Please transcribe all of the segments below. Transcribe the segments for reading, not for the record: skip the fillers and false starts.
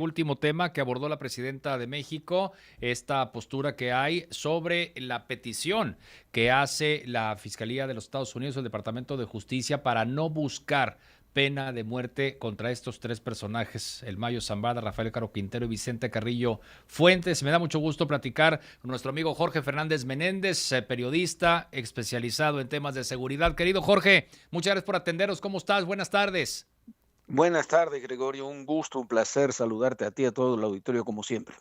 Último tema que abordó la presidenta de México, esta postura que hay sobre la petición que hace la Fiscalía de los Estados Unidos, el Departamento de Justicia, para no buscar pena de muerte contra estos tres personajes, el Mayo Zambada, Rafael Caro Quintero y Vicente Carrillo Fuentes. Me da mucho gusto platicar con nuestro amigo Jorge Fernández Menéndez, periodista especializado en temas de seguridad. Querido Jorge, muchas gracias por atenderos. ¿Cómo estás? Buenas tardes. Buenas tardes, Gregorio. Un gusto, un placer saludarte a ti y a todo el auditorio como siempre.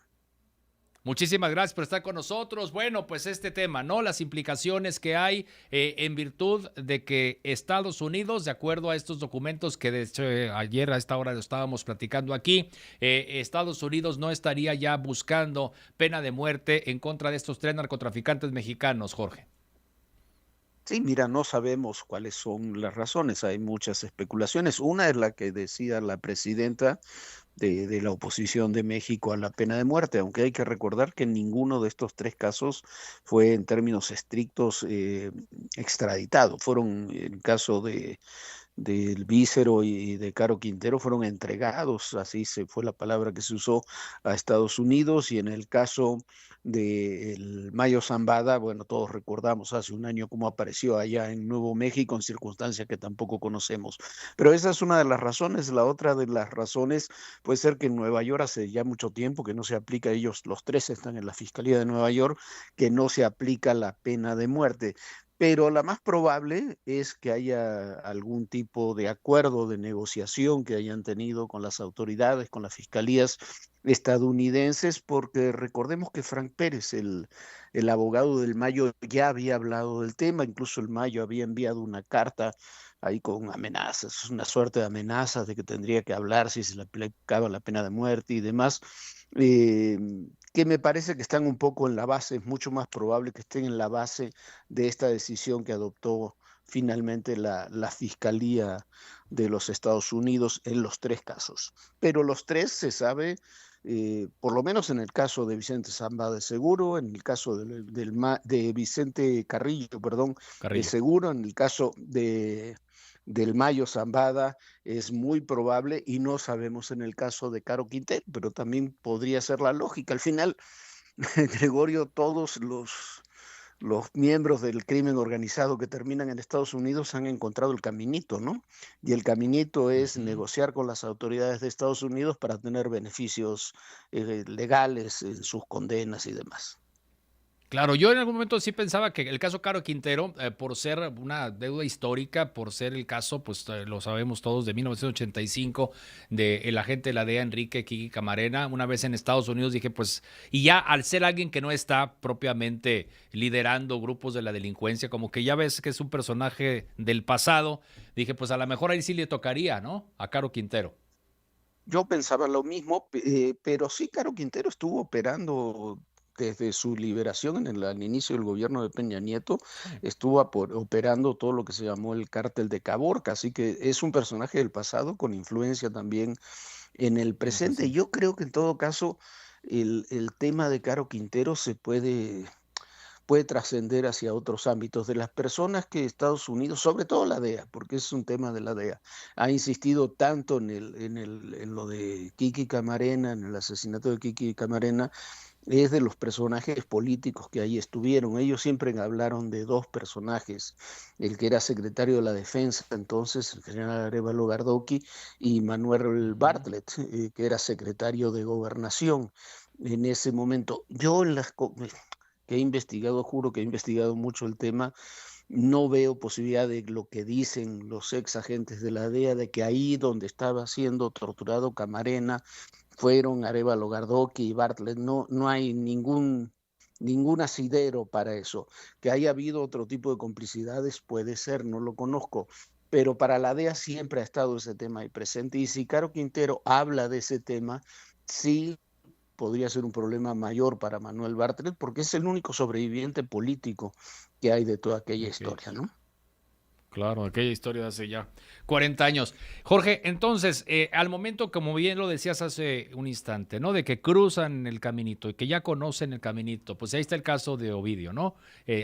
Muchísimas gracias por estar con nosotros. Bueno, pues este tema, ¿no? Las implicaciones que hay en virtud de que Estados Unidos, de acuerdo a estos documentos que de hecho ayer a esta hora lo estábamos platicando aquí, Estados Unidos no estaría ya buscando pena de muerte en contra de estos tres narcotraficantes mexicanos, Jorge. Sí, mira, no sabemos cuáles son las razones. Hay muchas especulaciones. Una es la que decía la presidenta de la oposición de México a la pena de muerte, aunque hay que recordar que ninguno de estos tres casos fue en términos estrictos extraditado. Fueron, en el caso del Vícero y de Caro Quintero, fueron entregados, así se fue la palabra que se usó, a Estados Unidos, y en el caso del Mayo Zambada, bueno, todos recordamos hace un año cómo apareció allá en Nuevo México en circunstancias que tampoco conocemos. Pero esa es una de las razones. La otra de las razones puede ser que en Nueva York hace ya mucho tiempo que no se aplica, ellos los tres están en la Fiscalía de Nueva York, que no se aplica la pena de muerte. Pero la más probable es que haya algún tipo de acuerdo de negociación que hayan tenido con las autoridades, con las fiscalías estadounidenses, porque recordemos que Frank Pérez, el abogado del Mayo, ya había hablado del tema. Incluso el Mayo había enviado una carta ahí con amenazas, una suerte de amenazas de que tendría que hablar si se le aplicaba la pena de muerte y demás. eh, que me parece que están un poco en la base. Es mucho más probable que estén en la base de esta decisión que adoptó finalmente la Fiscalía de los Estados Unidos en los tres casos. Pero los tres se sabe, por lo menos en el caso de Vicente Zamba de seguro, en el caso de Vicente Carrillo, perdón, Carrillo. seguro, en el caso del Mayo Zambada es muy probable, y no sabemos en el caso de Caro Quintero, pero también podría ser la lógica. Al final, Gregorio, todos los miembros del crimen organizado que terminan en Estados Unidos han encontrado el caminito, ¿no? Y el caminito es Ujú. negociar con las autoridades de Estados Unidos para tener beneficios legales en sus condenas y demás. Claro, yo en algún momento sí pensaba que el caso Caro Quintero, por ser una deuda histórica, por ser el caso, pues lo sabemos todos, de 1985, del agente de la DEA, Enrique Kiki Camarena, una vez en Estados Unidos dije, pues, y ya al ser alguien que no está propiamente liderando grupos de la delincuencia, como que ya ves que es un personaje del pasado, dije, pues a lo mejor ahí sí le tocaría, ¿no? A Caro Quintero. Yo pensaba lo mismo, pero sí, Caro Quintero estuvo operando desde su liberación al inicio del gobierno de Peña Nieto. Sí, Estuvo operando todo lo que se llamó el cártel de Caborca, así que es un personaje del pasado con influencia también en el en el presente. presente. Yo creo que en todo caso el tema de Caro Quintero puede trascender hacia otros ámbitos de las personas que Estados Unidos, sobre todo la DEA, porque es un tema de la DEA, ha insistido tanto en lo de Kiki Camarena, en el asesinato de Kiki Camarena. Es de los personajes políticos que ahí estuvieron. Ellos siempre hablaron de dos personajes: el que era secretario de la Defensa entonces, el general Arévalo Gardoqui, y Manuel Ujú. Bartlett, que era secretario de Gobernación en ese momento. Yo que he investigado, juro que he investigado mucho el tema, no veo posibilidad de lo que dicen los ex agentes de la DEA, de que ahí donde estaba siendo torturado Camarena fueron Arévalo Gardoqui y Bartlett. No, no hay ningún asidero para eso. Que haya habido otro tipo de complicidades puede ser, no lo conozco. Pero para la DEA siempre ha estado ese tema ahí presente. Y si Caro Quintero habla de ese tema, sí podría ser un problema mayor para Manuel Bartlett, porque es el único sobreviviente político que hay de toda aquella Ok. historia, ¿no? Claro, aquella historia de hace ya 40 años. Jorge, entonces, al momento, como bien lo decías hace un instante, ¿no? De que cruzan el caminito y que ya conocen el caminito, pues ahí está el caso de Ovidio, ¿no?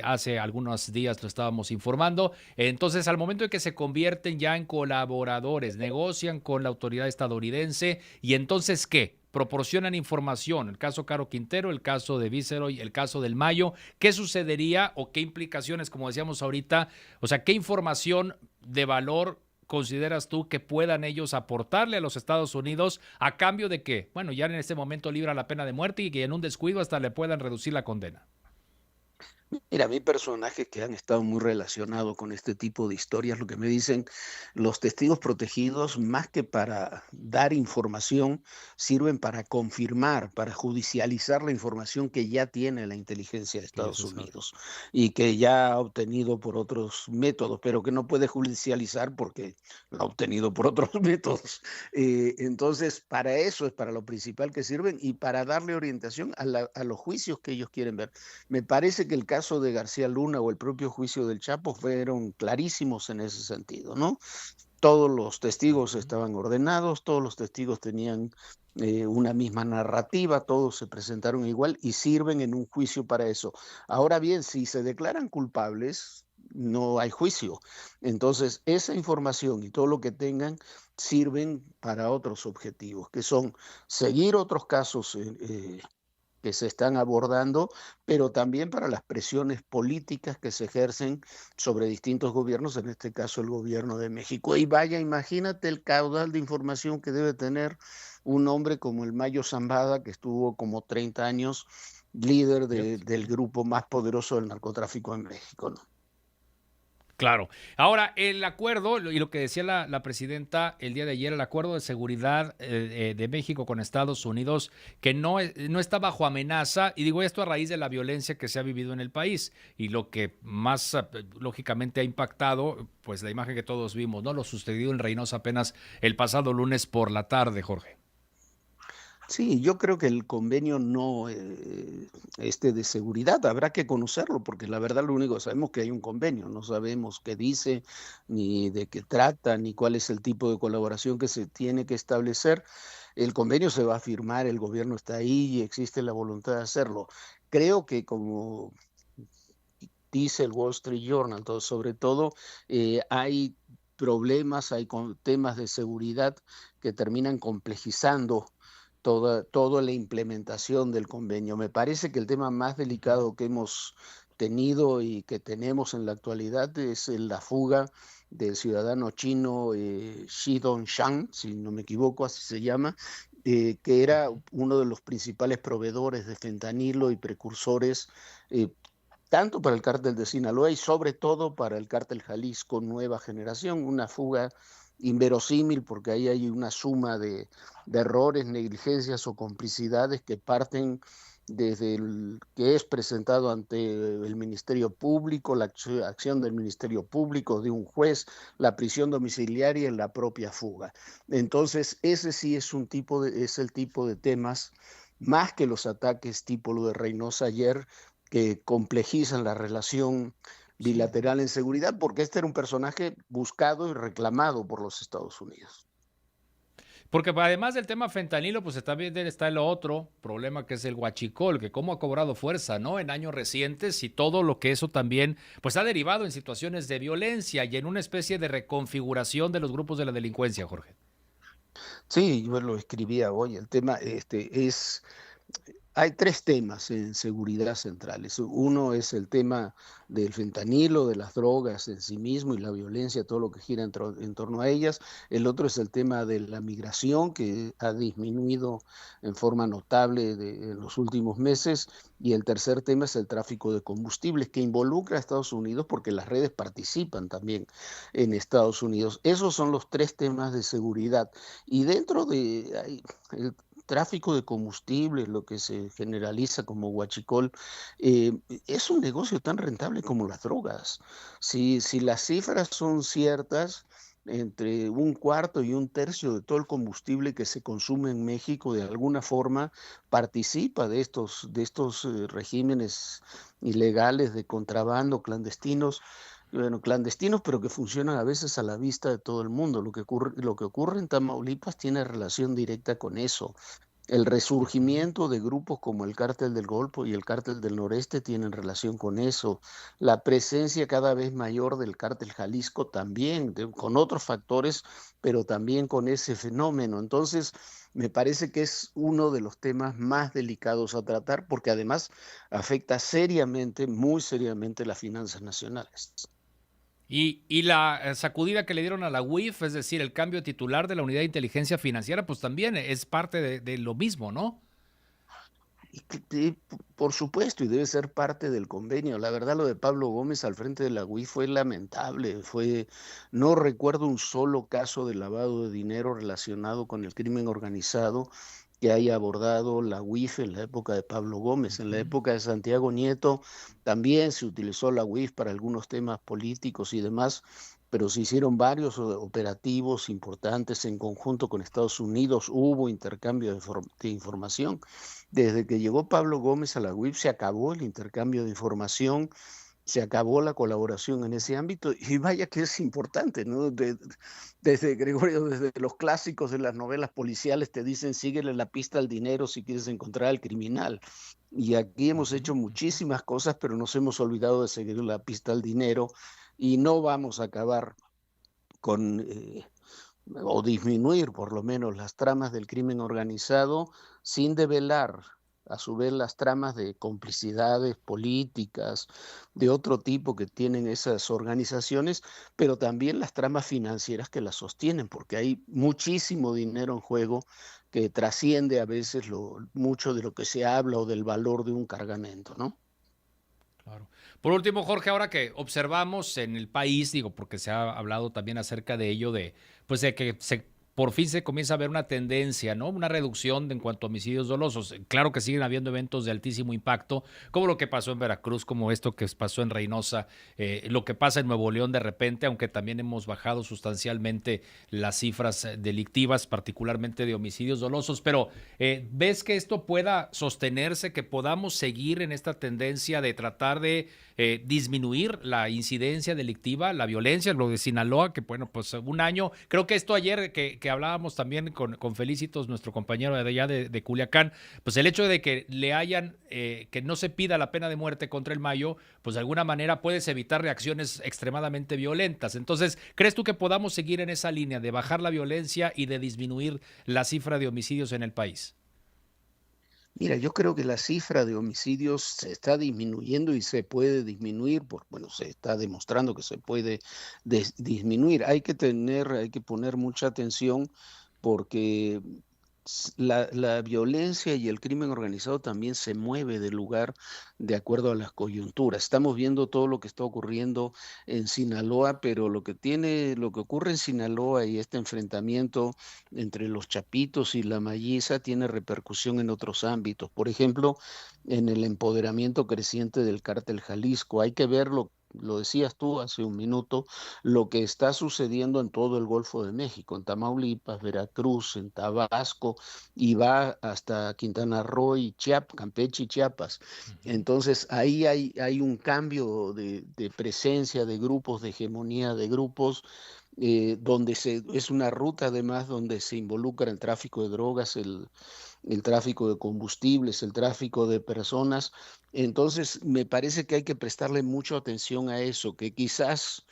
Hace algunos días lo estábamos informando. Entonces, al momento de que se convierten ya en colaboradores, negocian con la autoridad estadounidense, ¿y entonces qué? proporcionan información, el caso Caro Quintero, el caso de Viceroy, el caso del Mayo, ¿qué sucedería o qué implicaciones, como decíamos ahorita, o sea, qué información de valor consideras tú que puedan ellos aportarle a los Estados Unidos a cambio de que, bueno, ya en este momento libra la pena de muerte y que en un descuido hasta le puedan reducir la condena? Mira, a mí personajes que han estado muy relacionados con este tipo de historias, lo que me dicen, los testigos protegidos, más que para dar información, sirven para confirmar, para judicializar la información que ya tiene la inteligencia de Que ya Estados se sabe. Unidos y que ya ha obtenido por otros métodos, pero que no puede judicializar porque lo ha obtenido por otros métodos. Entonces, para eso es para lo principal que sirven y para darle orientación a los juicios que ellos quieren ver. Me parece que el caso de García Luna o el propio juicio del Chapo fueron clarísimos en ese sentido, ¿no? Todos los testigos Ujú. estaban ordenados, todos los testigos tenían una misma narrativa, todos se presentaron igual y sirven en un juicio para eso. Ahora bien, si se declaran culpables, no hay juicio. Entonces, esa información y todo lo que tengan sirven para otros objetivos, que son seguir otros casos que se están abordando, pero también para las presiones políticas que se ejercen sobre distintos gobiernos, en este caso el gobierno de México. Y vaya, imagínate el caudal de información que debe tener un hombre como el Mayo Zambada, que estuvo como 30 años líder Cierto. del grupo más poderoso del narcotráfico en México, ¿no? Claro. Ahora, el acuerdo, y lo que decía la presidenta el día de ayer, el acuerdo de seguridad de México con Estados Unidos, que no está bajo amenaza, y digo esto a raíz de la violencia que se ha vivido en el país, y lo que más lógicamente ha impactado, pues la imagen que todos vimos, ¿no? Lo sucedido en Reynosa apenas el pasado lunes por la tarde, Jorge. Sí, yo creo que el convenio no, de seguridad, habrá que conocerlo, porque la verdad lo único que sabemos es que hay un convenio, no sabemos qué dice, ni de qué trata, ni cuál es el tipo de colaboración que se tiene que establecer. El convenio se va a firmar, el gobierno está ahí y existe la voluntad de hacerlo. Creo que como dice el Wall Street Journal, sobre todo hay problemas, hay temas de seguridad que terminan complejizando toda la implementación del convenio. Me parece que el tema más Ujú. delicado que hemos tenido y que tenemos en la actualidad es la fuga del ciudadano chino Shi Dongshan, si no me equivoco, así se llama, que era Ujú. uno de los principales proveedores de fentanilo y precursores eh, tanto para el cártel de Sinaloa y sobre todo para el cártel Jalisco Nueva Generación, una fuga inverosímil porque ahí hay una suma de errores, negligencias o complicidades que parten desde el que es presentado ante el Ministerio Público, la acción del Ministerio Público, de un juez, la prisión domiciliaria y la propia fuga. Entonces, ese sí es el tipo de temas, más que los ataques tipo lo de Reynosa ayer, que complejizan la relación Sí. bilateral en seguridad, porque este era un personaje buscado y reclamado por los Estados Unidos. Porque además del tema fentanilo, pues también está el otro problema que es el huachicol, que cómo ha cobrado fuerza, ¿no? En años recientes y todo lo que eso también, pues ha derivado en situaciones de violencia y en una especie de reconfiguración de los grupos de la delincuencia, Jorge. Sí, yo lo escribía hoy. El tema hay tres temas en seguridad centrales. Uno es el tema del fentanilo, de las drogas en sí mismo y la violencia, todo lo que gira en torno a ellas. El otro es el tema de la migración, que ha disminuido en forma notable en los últimos meses. Y el tercer tema es el tráfico de combustibles, que involucra a Estados Unidos porque las redes participan también en Estados Unidos. Esos son los tres temas de seguridad. Y dentro de el tráfico de combustible, lo que se generaliza como huachicol, eh, es un negocio tan rentable como las drogas. Si las cifras son ciertas, entre un cuarto y un tercio de todo el combustible que se consume en México de alguna forma participa de estos regímenes ilegales de contrabando clandestinos, bueno, clandestinos, pero que funcionan a veces a la vista de todo el mundo. Lo que ocurre en Tamaulipas tiene relación directa con eso. El Ujú. resurgimiento de grupos como el Cártel del Golfo y el Cártel del Noreste tienen relación con eso. La presencia cada vez mayor del Cártel Jalisco también, con otros factores, pero también con ese fenómeno. Entonces, me parece que es uno de los temas más delicados a tratar porque además afecta seriamente, muy seriamente las finanzas nacionales. Y la sacudida que le dieron a la UIF, es decir, el cambio de titular de la Unidad de Inteligencia Financiera, pues también es parte de lo mismo, ¿no? Por supuesto, y debe ser parte del convenio. La verdad, lo de Pablo Gómez al frente de la UIF fue lamentable. No recuerdo un solo caso de lavado de dinero relacionado con el crimen organizado que haya abordado la UIF en la época de Pablo Gómez. En la Ujú. época de Santiago Nieto también se utilizó la UIF para algunos temas políticos y demás, pero se hicieron varios operativos importantes en conjunto con Estados Unidos. Hubo intercambio de información. Desde que llegó Pablo Gómez a la UIF se acabó el intercambio de información, se acabó la colaboración en ese ámbito y vaya que es importante, ¿no? Desde Gregorio, desde los clásicos de las novelas policiales te dicen síguele la pista al dinero si quieres encontrar al criminal. Y aquí hemos Ujú, hecho ujú. muchísimas cosas, pero nos hemos olvidado de seguir la pista al dinero y no vamos a acabar con o disminuir por lo menos las tramas del crimen organizado sin develar a su vez las tramas de complicidades políticas de otro tipo que tienen esas organizaciones, pero también las tramas financieras que las sostienen, porque hay muchísimo dinero en juego que trasciende a veces mucho de lo que se habla o del valor de un cargamento, ¿no? Claro. Por último, Jorge, ahora que observamos en el país, digo, porque se ha hablado también acerca de ello, pues de que por fin se comienza a ver una tendencia, ¿no? Una reducción en cuanto a homicidios dolosos. Claro que siguen habiendo eventos de altísimo impacto, como lo que pasó en Veracruz, como esto que pasó en Reynosa, lo que pasa en Nuevo León de repente, aunque también hemos bajado sustancialmente las cifras delictivas, particularmente de homicidios dolosos. Pero ¿ves que esto pueda sostenerse, que podamos seguir en esta tendencia de tratar de disminuir la incidencia delictiva, la violencia, lo de Sinaloa, que bueno, pues un año, creo que esto ayer que hablábamos también con Felicitos, nuestro compañero de allá de Culiacán, pues el hecho de que le hayan, que no se pida la pena de muerte contra el Mayo, pues de alguna manera puedes evitar reacciones extremadamente violentas. Entonces, ¿crees tú que podamos seguir en esa línea de bajar la violencia y de disminuir la cifra de homicidios en el país? Mira, yo creo que la cifra de homicidios se está disminuyendo y se puede disminuir, bueno, se está demostrando que se puede disminuir. Hay que poner mucha atención porque la violencia y el crimen organizado también se mueve del lugar de acuerdo a las coyunturas. Estamos viendo todo lo que está ocurriendo en Sinaloa, pero lo que ocurre en Sinaloa y este enfrentamiento entre los chapitos y la malliza tiene repercusión en otros ámbitos. Por ejemplo, en el empoderamiento creciente del cártel Jalisco. Hay que verlo, lo decías tú hace un minuto, lo que está sucediendo en todo el Golfo de México, en Tamaulipas, Veracruz, en Tabasco, y va hasta Quintana Roo y Chiapas, Campeche y Chiapas. Ujú. Entonces, ahí hay un cambio de presencia de grupos, de hegemonía de grupos es una ruta además donde se involucra el tráfico de drogas, el tráfico de combustibles, el tráfico de personas. Entonces, me parece que hay que prestarle mucha atención a eso, que quizás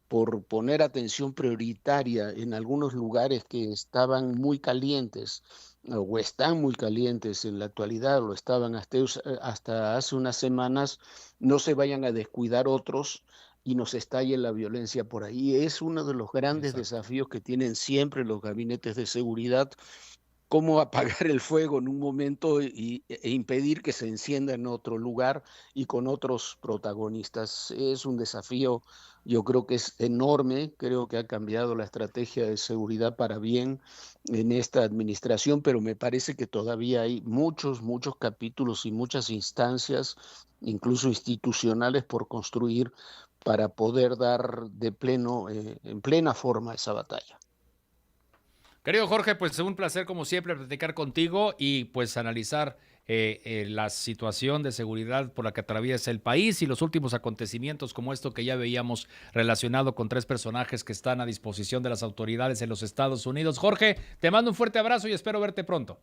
por poner atención prioritaria en algunos lugares que estaban muy calientes o están muy calientes en la actualidad, lo estaban hasta hace unas semanas, no se vayan a descuidar otros y nos estalle la violencia por ahí. Es uno de los grandes Exacto. desafíos que tienen siempre los gabinetes de seguridad, cómo apagar el fuego en un momento e impedir que se encienda en otro lugar y con otros protagonistas. Es un desafío, yo creo que es enorme, creo que ha cambiado la estrategia de seguridad para bien en esta administración, pero me parece que todavía hay muchos capítulos y muchas instancias, incluso institucionales, por construir para poder dar en plena forma esa batalla. Querido Jorge, pues un placer como siempre platicar contigo y pues analizar la situación de seguridad por la que atraviesa el país y los últimos acontecimientos como esto que ya veíamos relacionado con tres personajes que están a disposición de las autoridades en los Estados Unidos. Jorge, te mando un fuerte abrazo y espero verte pronto.